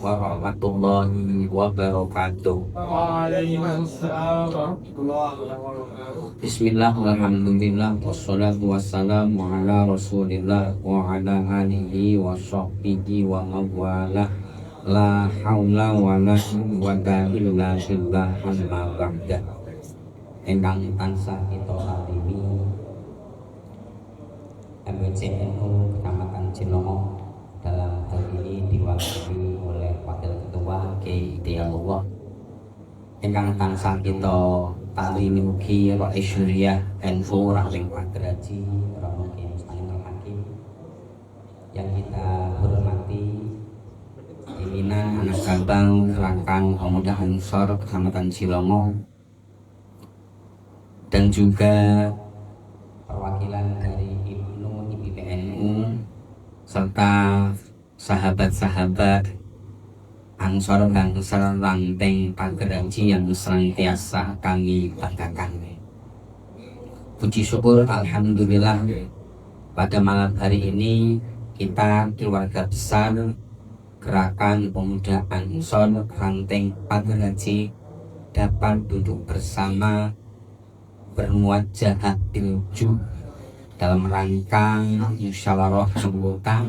warahmatullahi wabarakatuh. Waalaikumsalam warahmatullahi wabarakatuh. Bismillah, alhamdulillah, wassalatu wassalamu ala rasulillah wa ala alihi wa sahbihi wa mawala. La haula wa la quwwata illa billah, amma ba'da. Engkang tansah kita alimi MWCNU Kecamatan Cilongok dalam hal ini diwakili oleh Wakil Ketua Kiai Hidayatullah. Engkang tansah kita talimi mugi Rais Syuriah NU Rahling Pagraji Romo Kiai Mustaqim Hakim yang kita hormati pimpinan anak cabang Rangkang Pemuda Ansor Kecamatan Cilongok dan juga perwakilan dari Ibnu IPPNU serta sahabat-sahabat Ansor Bangsal Ranteng Pagraji yang senantiasa kami banggakan. Puji syukur alhamdulillah pada malam hari ini kita keluarga besar Gerakan Pemuda Ansor Ranteng Pagraji dapat duduk bersama bermuajah bilju dalam rangka musyawarah anggota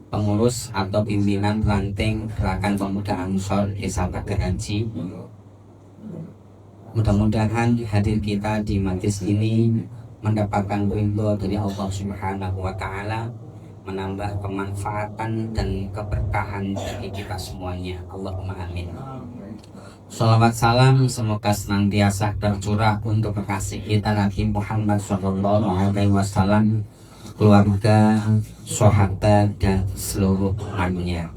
pengurus atau pimpinan ranting Gerakan Pemuda Ansor Desa Pagraji. Mudah-mudahan hadir kita di majlis ini mendapatkan ridho dari Allah Subhanahu wa Ta'ala, menambah kemanfaatan dan keberkahan bagi kita semuanya. Allahumma amin. Salawat salam semoga senantiasa tercurah untuk kekasih kita Nabi Muhammad SAW, keluarga, sahabat dan seluruh umatnya.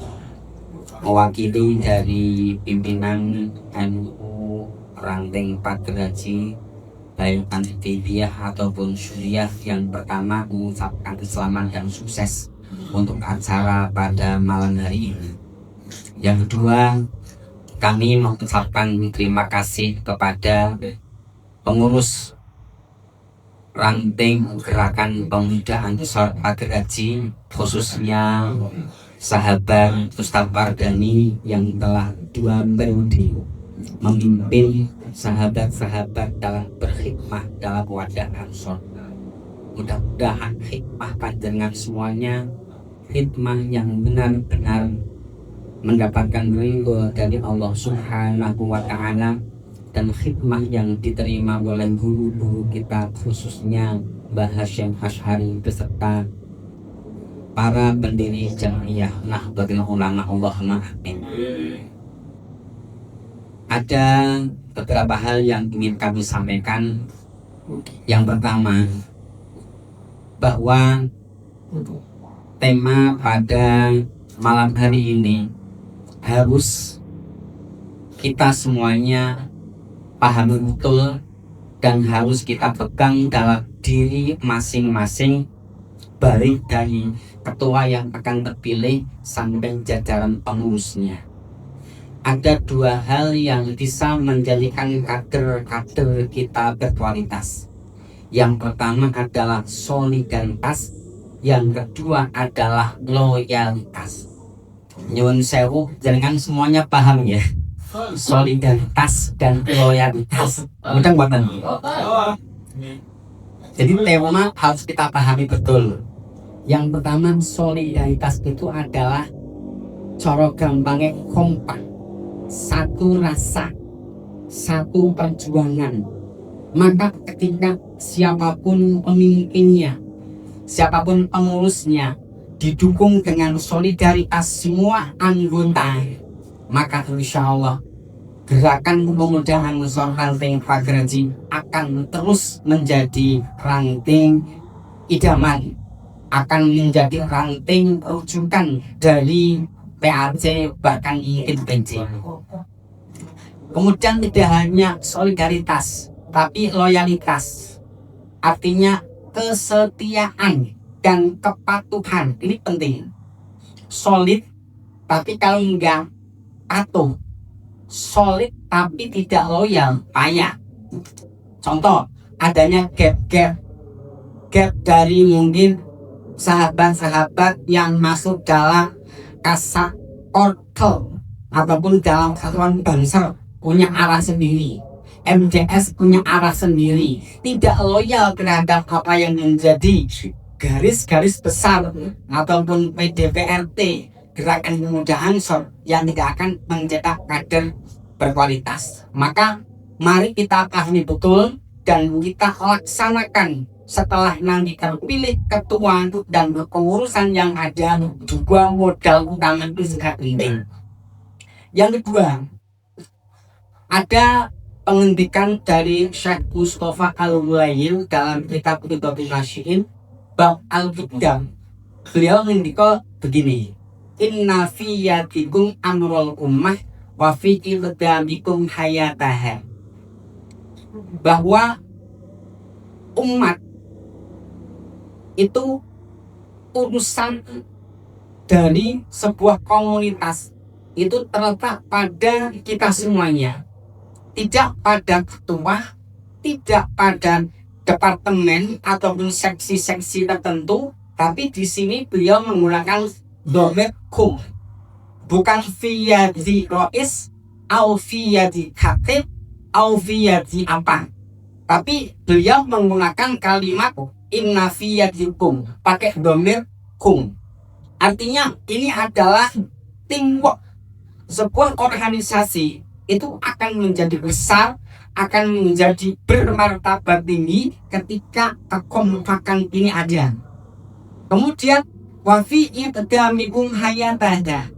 Mewakili dari pimpinan NU Ranteng Pagraji baik Anfibiyah ataupun Syuriah, yang pertama mengucapkan selamat dan sukses untuk acara pada malam hari ini. Yang kedua, kami mengucapkan terima kasih kepada pengurus Ranting Gerakan Pemuda Ansor Pagraji, khususnya sahabat Ustaz Wardani yang telah 2 periode memimpin sahabat-sahabat dalam berkhidmah dalam wadah Ansor. Mudah-mudahan khidmah panjenengan semuanya khidmah yang benar-benar mendapatkan ridho dari Allah Subhanahu wa Ta'ala, dan khidmah yang diterima oleh guru-guru kita, khususnya Mbah Hasyim Asy'ari beserta para pendiri Jam'iyah Nahdlatul Ulama. Allahumma amin. Ada beberapa hal yang ingin kami sampaikan. Yang pertama, bahwa tema pada malam hari ini harus kita semuanya pahami betul dan harus kita pegang dalam diri masing-masing, baik dari ketua yang akan terpilih sampai jajaran pengurusnya. Ada 2 hal yang bisa menjadikan kader-kader kita berkualitas. Yang pertama adalah solidaritas, yang kedua adalah loyalitas. Nyuwun sewu, jangan semuanya paham ya, solidaritas dan loyalitas. Mudah buatan. Jadi tema harus kita pahami betul. Yang pertama, solidaritas itu adalah cara gampangnya kompak, satu rasa, satu perjuangan. Maka ketika siapapun pemimpinnya, siapapun pengurusnya didukung dengan solidaritas semua anggota, maka insya Allah Gerakan Pemuda Ansor Ranteng Pagraji akan terus menjadi ranting idaman, akan menjadi ranting rujukan dari PAC bahkan mungkin PJ. Kemudian tidak hanya solidaritas, tapi loyalitas, artinya kesetiaan dan kepatuhan. Ini penting. Solid tapi kalau enggak patuh, solid tapi tidak loyal, payah. Contoh, adanya gap dari mungkin sahabat-sahabat yang masuk dalam Kortel ataupun dalam satuan bangsa punya arah sendiri, MDS punya arah sendiri, tidak loyal terhadap apa yang menjadi garis-garis besar ataupun PDPRT Gerakan Pemuda Ansor yang tidak akan mencetak kader berkualitas. Maka mari kita pahami betul dan kita laksanakan setelah nanti terpilih ketua dan kepengurusan yang ada juga modal utama itu sangat penting. Yang kedua, ada pengendikan dari Syekh Mustafa Al-Wail dalam kitab Ridhatul Nasihin bab Al-Qidam. Beliau mengendika begini, inna fi yatikum amrul ummah wa fi iqdamikum hayataha, bahwa umat itu urusan dari sebuah komunitas itu terletak pada kita semuanya, tidak pada ketua, tidak pada departemen ataupun seksi-seksi tertentu, tapi di sini beliau menggunakan dhamir kum, bukan fiyadi rois, au fiyadi khatib, au fiyadi apa, tapi beliau menggunakan kalimat inna fiyadikum pakai dhamir kum. Artinya ini adalah teamwork. Sebuah organisasi itu akan menjadi besar, akan menjadi bermartabat tinggi ketika kekompakan ini ada. Kemudian wafi iqdamikum hayatah,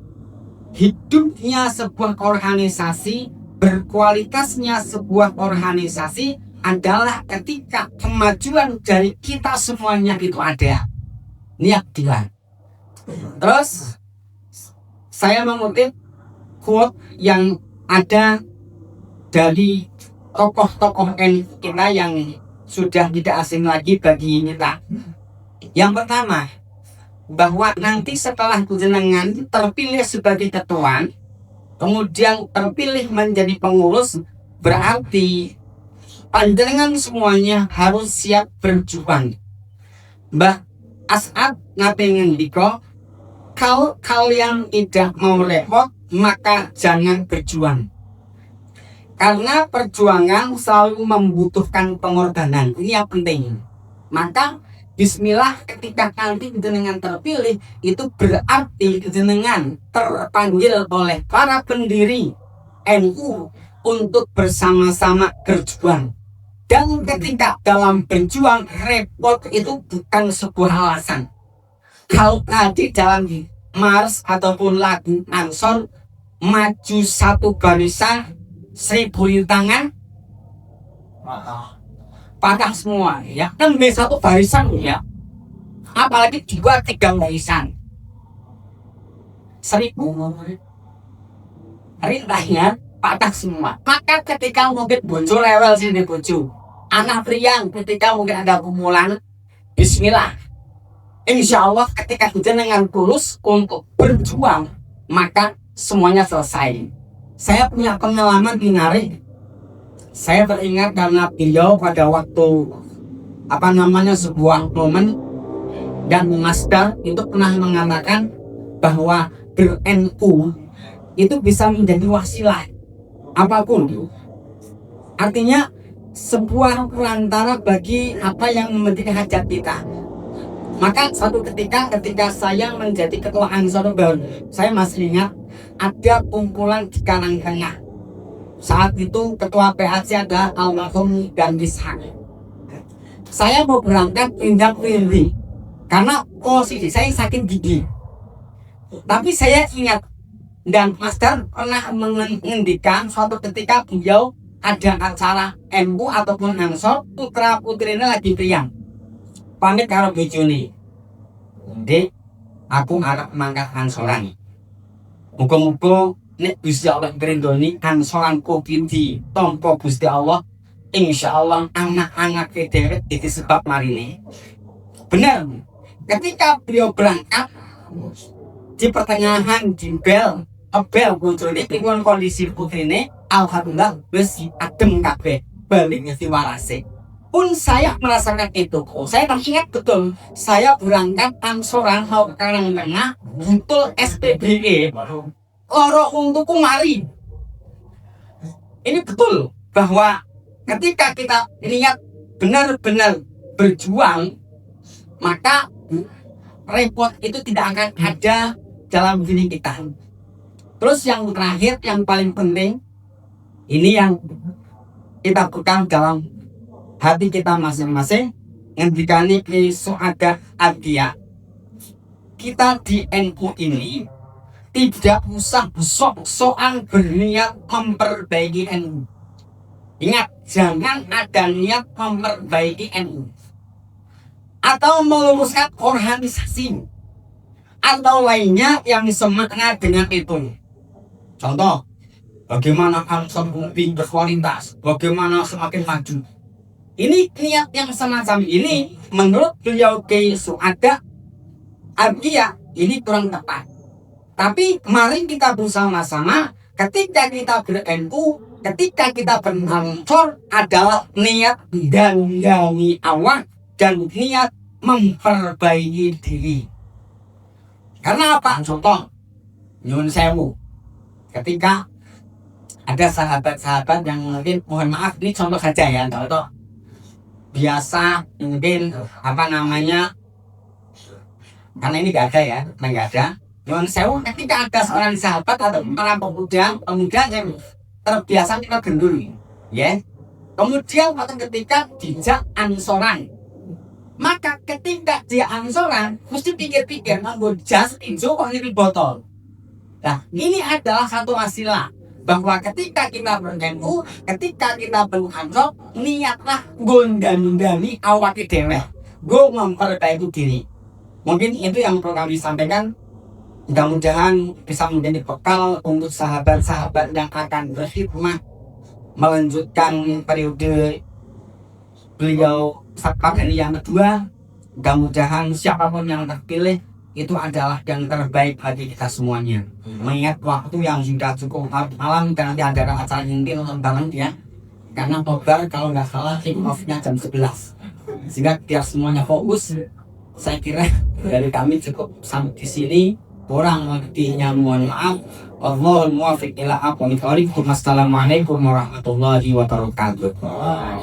hidupnya sebuah organisasi, berkualitasnya sebuah organisasi adalah ketika kemajuan dari kita semuanya itu ada. Niat dia. Terus saya mengutip quote yang ada dari tokoh-tokoh kita yang sudah tidak asing lagi bagi kita. Yang pertama, bahwa nanti setelah jenengan terpilih sebagai ketua, kemudian terpilih menjadi pengurus, berarti panjenengan semuanya harus siap berjuang. Mbah As'ad nate ngendika, kalau kalian tidak mau repot, maka jangan berjuang. Karena perjuangan selalu membutuhkan pengorbanan. Ini yang penting. Maka bismillah, ketika nanti jenengan terpilih, itu berarti jenengan terpanggil oleh para pendiri NU untuk bersama-sama berjuang. Dan ketika dalam berjuang, repot itu bukan sebuah alasan. Kalau tadi dalam Mars ataupun lagu Ansor, maju satu barisan, 1000 rintangan patah semua, ya kan, satu barisan ya, apalagi 2-3 barisan, 1000 rintangan patah semua. Maka ketika mungkin bojo lewel sini, bojo anak priang, ketika mungkin ada kumulan, bismillah, insya Allah ketika jenengan tulus untuk berjuang, maka semuanya selesai. Saya punya pengalaman menarik. Saya teringat karena beliau pada waktu sebuah momen dan Master itu pernah mengatakan bahwa ber-NU itu bisa menjadi wasilah apapun. Artinya sebuah perantara bagi apa yang menjadi hajat kita. Maka suatu ketika saya menjadi ketua Ansor Baru, saya masih ingat ada kumpulan di Karangtengah. Saat itu ketua PAC ada almarhum Gandishak. Saya mau berangkat pindah pilih karena posisi saya sakit gigi. Tapi saya ingat dan Master pernah mengendikan suatu ketika beliau ada acara NU ataupun Ansor, putra putrinya lagi priang. Pamit karo bojone. Dek, aku arep mangkat Ansoran. Muga-muga nek Gusti Allah ngrindoni Ansoran Kopindi tampa Gusti Allah, insyaallah anak-anak dherek iki sebab marine. Benar. Ketika beliau berangkat di pertengahan di bel bojone pripun kondisi putrine, alhamdulillah wis adem kabeh, balik ngisi warase. Pun saya merasakan itu. Saya ingat betul, saya berangkat Ansoran mau ke Karangtengah, betul SPBE loro untukku mari. Ini betul bahwa ketika kita niat benar-benar berjuang, maka repot itu tidak akan ada dalam diri kita. Terus yang terakhir, yang paling penting, ini yang kita pegang dalam hati kita masing-masing, yang dikani suada abdia. Kita di NU ini tidak usah sok-sokan berniat memperbaiki NU. Ingat, jangan ada niat memperbaiki NU atau meluruskan organisasi atau lainnya yang semakna dengan itu. Contoh, bagaimana bangsa lebih berkualitas, bagaimana semakin maju. Ini niat yang semacam ini menurut beliau Kiai Suada Abdia ini kurang tepat. Tapi mari kita bersama-sama, ketika kita ber-NU, ketika kita beransor adalah niat dari awal dan niat memperbaiki diri. Karena apa? Contoh, nyun sewu, ketika ada sahabat-sahabat yang mungkin, mohon maaf ini contoh saja ya, contoh biasa mungkin apa namanya, karena ini gak ada ya, nggak ada. Nyun sewu, ketika ada seorang sahabat atau para pemuda yang terbiasa kita gendul, ya. Kemudian ketika dijak ansoran, maka ketika dia ansoran mesti pikir-pikir nganggo jas tinju kok ini botol. Nah, ini adalah satu wasilah bahwa ketika kita ber-NU, ketika kita beransor, niatlah gondani awak dhewe, go memperbaiki diri. Mungkin itu yang perlu kami sampaikan. Mudah-mudahan bisa menjadi bekal untuk sahabat-sahabat yang akan berkhidmat melanjutkan periode beliau Satpam ini yang kedua. Mudah-mudahan siapapun yang terpilih itu adalah yang terbaik bagi kita semuanya. Mengingat waktu yang sudah cukup malam dan nanti ada acara intil banget ya. Karena Kobar kalau nggak salah kick off-nya jam 11. Sehingga biar semuanya fokus, saya kira dari kami cukup sampai di sini. Kurang lebihnya mohon maaf. Wallahul muwaffiq ila aqwamit thoriq. Wassalamualaikum warahmatullahi wabarakatuh.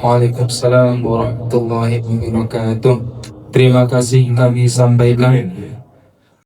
Waalaikumsalam warahmatullahi wabarakatuh. Terima kasih kami sampaikan